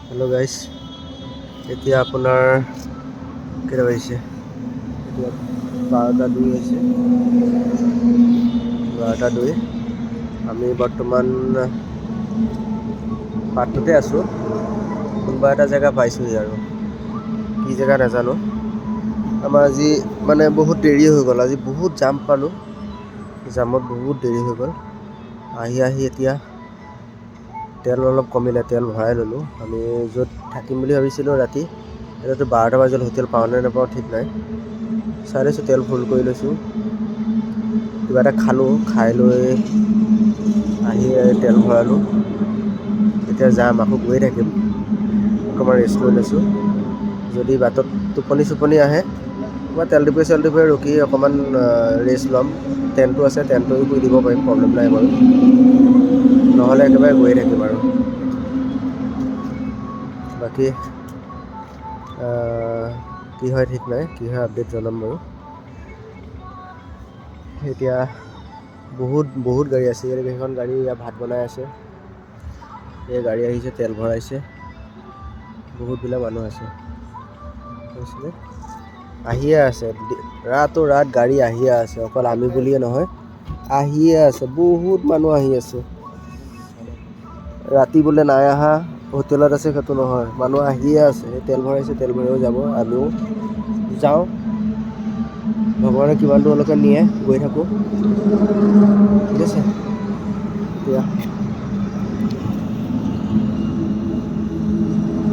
Hello' গাইছ, এতিয়া আপোনাৰ কেইটা বাজিছে? এতিয়া 12:02 হৈছে। 12:02। আমি বৰ্তমান বাটতে আছোঁ। কোনোবা এটা জেগা পাইছোঁহি আৰু কি জেগা নাজানো। আমাৰ আজি মানে বহুত দেৰি হৈ গ'ল। আজি বহুত জাম পালোঁ। জামত বহুত দেৰি হৈ গ'ল। আহি এতিয়া তেল অলপ কমিলে, তেল ভৰাই ল'লোঁ। আমি য'ত থাকিম বুলি ভাবিছিলোঁ ৰাতি, এতিয়াতো 12টা বাজিল। হোটেল পাওঁ নে নাপাওঁ ঠিক নাই। চাই লৈছোঁ, তেল ফুল কৰি লৈছোঁ। কিবা এটা খালোঁ, খাই লৈ আহি তেল ভৰালোঁ। এতিয়া যাম, আকৌ গৈ থাকিম। অকণমান ৰেষ্ট লৈ লৈছোঁ। যদি বাটত টোপনি আহে, মই তেল ডিপুৱে ৰখি অকণমান ৰেষ্ট ল'ম। টেণ্টটো আছে, টেণ্টটো শুই দিব পাৰিম, প্ৰব্লেম নাই বাৰু। নহ'লে একেবাৰে গৈয়ে থাকিম আৰু। বাকী কি হয় ঠিক নাই, কি হয় আপডেট জনাম বাৰু। এতিয়া বহুত গাড়ী আছে। সেইখন গাড়ী ইয়াত ভাত বনাই আছে। এই গাড়ী আহিছে, তেল ভৰাইছে। বহুতবিলাক মানুহ আছে। আহিয়ে আছে, ৰাত গাড়ী আহিয়ে আছে। অকল আমি বুলিয়ে নহয়, আহিয়ে আছে। বহুত মানুহ আহি আছে। ৰাতি বোলে নাই আহা, হোটেলত আছে, সেইটো নহয়। মানুহ আহিয়ে আছে। তেল ভৰাইছে, তেল ভৰাইও যাব। আমিও যাওঁ, ভগৱানে কিমান দূৰলৈকে নিয়ে গৈ থাকোঁ। ঠিক আছে, এতিয়া